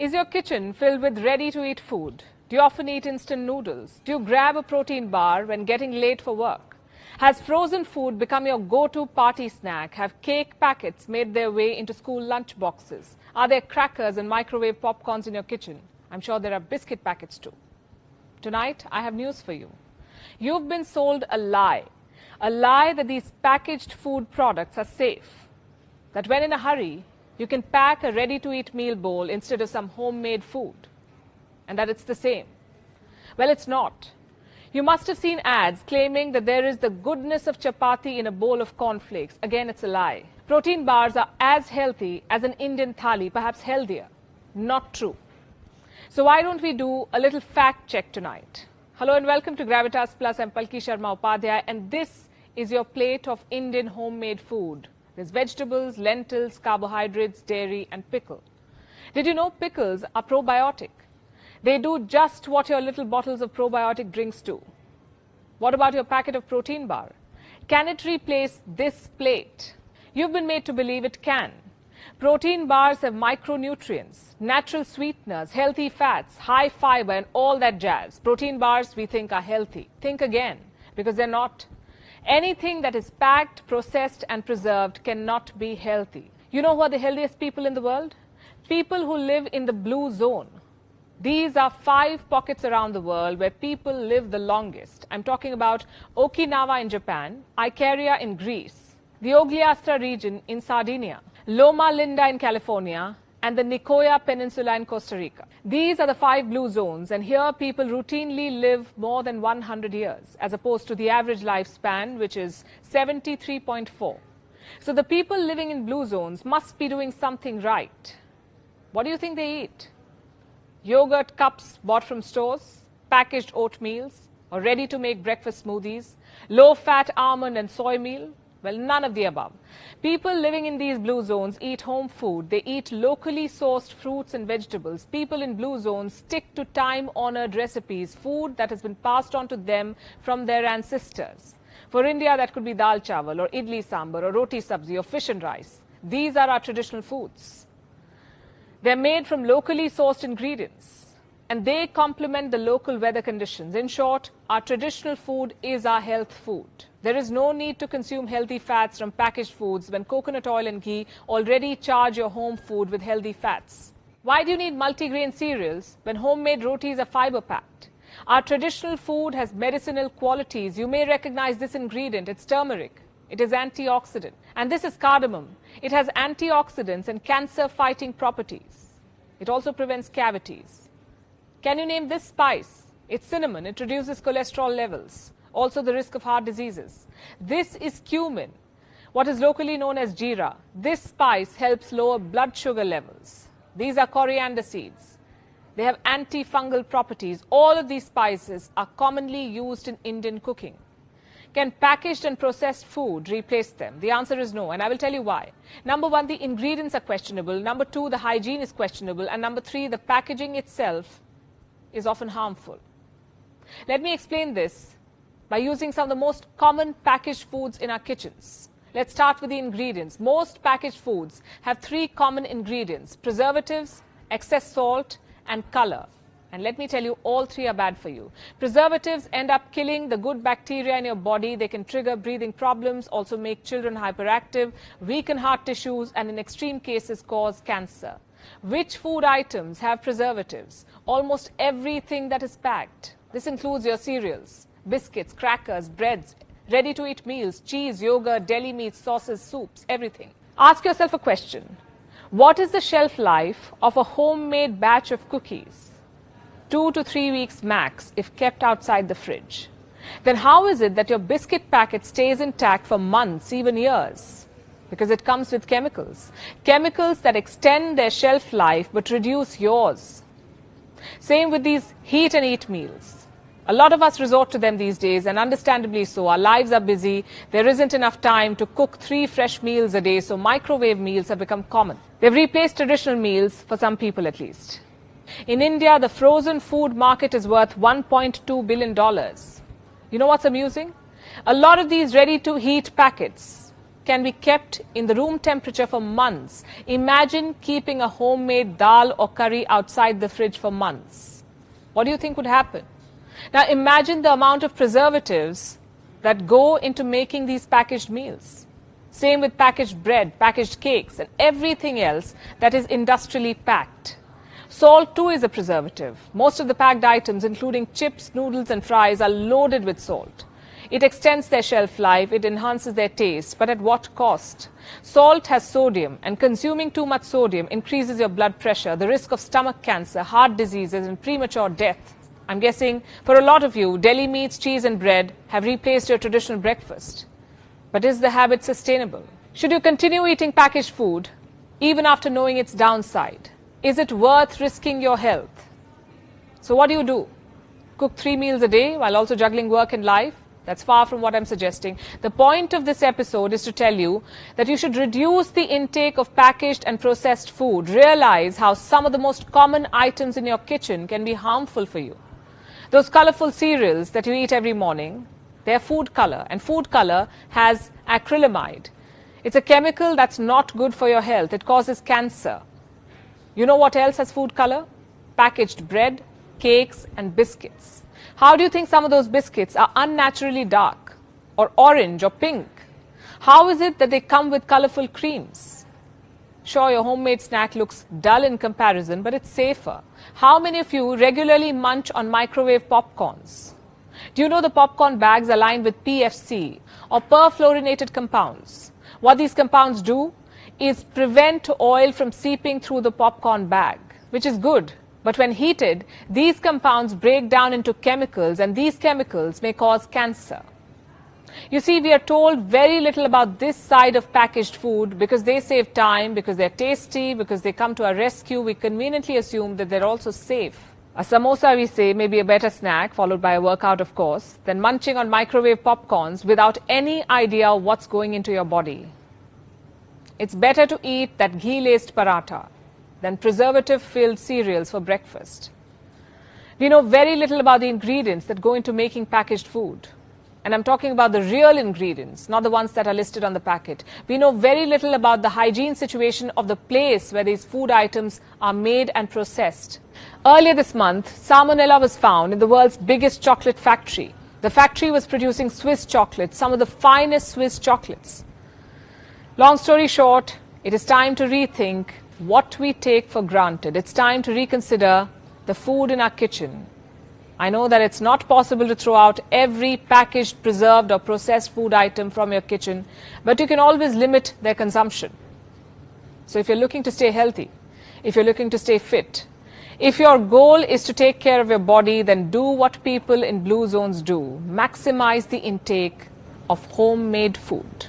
Is your kitchen filled with ready-to-eat food? Do you often eat instant noodles? Do you grab a protein bar when getting late for work? Has frozen food become your go-to party snack? Have cake packets made their way into school lunch boxes? Are there crackers and microwave popcorns in your kitchen? I'm sure there are biscuit packets too. Tonight, I have news for you. You've been sold a lie that these packaged food products are safe, that when in a hurry, you can pack a ready-to-eat meal bowl instead of some homemade food, and that it's the same. Well, it's not. You must have seen ads claiming that there is the goodness of chapati in a bowl of cornflakes. Again, it's a lie. Protein bars are as healthy as an Indian thali, perhaps healthier. Not true. So why don't we do a little fact check tonight? Hello and welcome to Gravitas Plus. I'm Palki Sharma Upadhyay, and this is your plate of Indian homemade food. There's vegetables, lentils, carbohydrates, dairy and pickle. Did you know pickles are probiotic? They do just what your little bottles of probiotic drinks do. What about your packet of protein bar? Can it replace this plate? You've been made to believe it can. Protein bars have micronutrients, natural sweeteners, healthy fats, high fiber and all that jazz. Protein bars we think are healthy. Think again, because they're not. Anything that is packed, processed and preserved cannot be healthy. You know who are the healthiest people in the world? People who live in the blue zone. These are 5 pockets around the world where people live the longest. I'm talking about Okinawa in Japan, Icaria in Greece, the Ogliastra region in Sardinia, Loma Linda in California, and the Nicoya Peninsula in Costa Rica. These are the 5 blue zones, and here people routinely live more than 100 years, as opposed to the average lifespan, which is 73.4. So the people living in blue zones must be doing something right. What do you think they eat? Yogurt cups bought from stores, packaged oatmeals, or ready-to-make breakfast smoothies, low-fat almond and soy meal? Well, none of the above. People living in these blue zones eat home food. They eat locally sourced fruits and vegetables. People in blue zones stick to time-honored recipes, food that has been passed on to them from their ancestors. For India, that could be dal chawal or idli sambar or roti sabzi or fish and rice. These are our traditional foods. They're made from locally sourced ingredients, and they complement the local weather conditions. In short, our traditional food is our health food. There is no need to consume healthy fats from packaged foods when coconut oil and ghee already charge your home food with healthy fats. Why do you need multigrain cereals when homemade rotis are fiber-packed? Our traditional food has medicinal qualities. You may recognize this ingredient. It's turmeric. It is antioxidant. And this is cardamom. It has antioxidants and cancer-fighting properties. It also prevents cavities. Can you name this spice? It's cinnamon. It reduces cholesterol levels. Also the risk of heart diseases. This is cumin, what is locally known as jeera. This spice helps lower blood sugar levels. These are coriander seeds. They have antifungal properties. All of these spices are commonly used in Indian cooking. Can packaged and processed food replace them? The answer is no, and I will tell you why. Number 1, the ingredients are questionable. Number 2, the hygiene is questionable. And number 3, the packaging itself is often harmful. Let me explain this by using some of the most common packaged foods in our kitchens. Let's start with the ingredients. Most packaged foods have 3 common ingredients: preservatives, excess salt, and color. And let me tell you, all 3 are bad for you. Preservatives end up killing the good bacteria in your body. They can trigger breathing problems, also make children hyperactive, weaken heart tissues, and in extreme cases cause cancer. Which food items have preservatives? Almost everything that is packed. This includes your cereals, biscuits, crackers, breads, ready-to-eat meals, cheese, yogurt, deli meats, sauces, soups, everything. Ask yourself a question. What is the shelf life of a homemade batch of cookies? 2 to 3 weeks max if kept outside the fridge. Then how is it that your biscuit packet stays intact for months, even years? Because it comes with chemicals. Chemicals that extend their shelf life but reduce yours. Same with these heat and eat meals. A lot of us resort to them these days, and understandably so. Our lives are busy. There isn't enough time to cook 3 fresh meals a day, so microwave meals have become common. They've replaced traditional meals, for some people at least. In India, the frozen food market is worth $1.2 billion. You know what's amusing? A lot of these ready-to-heat packets can be kept in the room temperature for months. Imagine keeping a homemade dal or curry outside the fridge for months. What do you think would happen? Now imagine the amount of preservatives that go into making these packaged meals. Same with packaged bread, packaged cakes, and everything else that is industrially packed. Salt too is a preservative. Most of the packed items, including chips, noodles and fries, are loaded with salt. It extends their shelf life, it enhances their taste, but at what cost? Salt has sodium, and consuming too much sodium increases your blood pressure, the risk of stomach cancer, heart diseases and premature death. I'm guessing for a lot of you, deli meats, cheese and bread have replaced your traditional breakfast. But is the habit sustainable? Should you continue eating packaged food even after knowing its downside? Is it worth risking your health? So what do? Cook 3 meals a day while also juggling work and life? That's far from what I'm suggesting. The point of this episode is to tell you that you should reduce the intake of packaged and processed food. Realize how some of the most common items in your kitchen can be harmful for you. Those colorful cereals that you eat every morning, they're food color, and food color has acrylamide. It's a chemical that's not good for your health. It causes cancer. You know what else has food color? Packaged bread, cakes and biscuits. How do you think some of those biscuits are unnaturally dark or orange or pink? How is it that they come with colorful creams? Sure, your homemade snack looks dull in comparison, but it's safer. How many of you regularly munch on microwave popcorns? Do you know the popcorn bags are lined with PFC or perfluorinated compounds? What these compounds do is prevent oil from seeping through the popcorn bag, which is good. But when heated, these compounds break down into chemicals, and these chemicals may cause cancer. You see, we are told very little about this side of packaged food because they save time, because they're tasty, because they come to our rescue. We conveniently assume that they're also safe. A samosa, we say, may be a better snack, followed by a workout, of course, than munching on microwave popcorns without any idea of what's going into your body. It's better to eat that ghee-laced paratha than preservative-filled cereals for breakfast. We know very little about the ingredients that go into making packaged food. And I'm talking about the real ingredients, not the ones that are listed on the packet. We know very little about the hygiene situation of the place where these food items are made and processed. Earlier this month, salmonella was found in the world's biggest chocolate factory. The factory was producing Swiss chocolates, some of the finest Swiss chocolates. Long story short, it is time to rethink what we take for granted. It's time to reconsider the food in our kitchen. I know that it's not possible to throw out every packaged, preserved or processed food item from your kitchen, but you can always limit their consumption. So if you're looking to stay healthy, if you're looking to stay fit, if your goal is to take care of your body, then do what people in blue zones do. Maximize the intake of homemade food.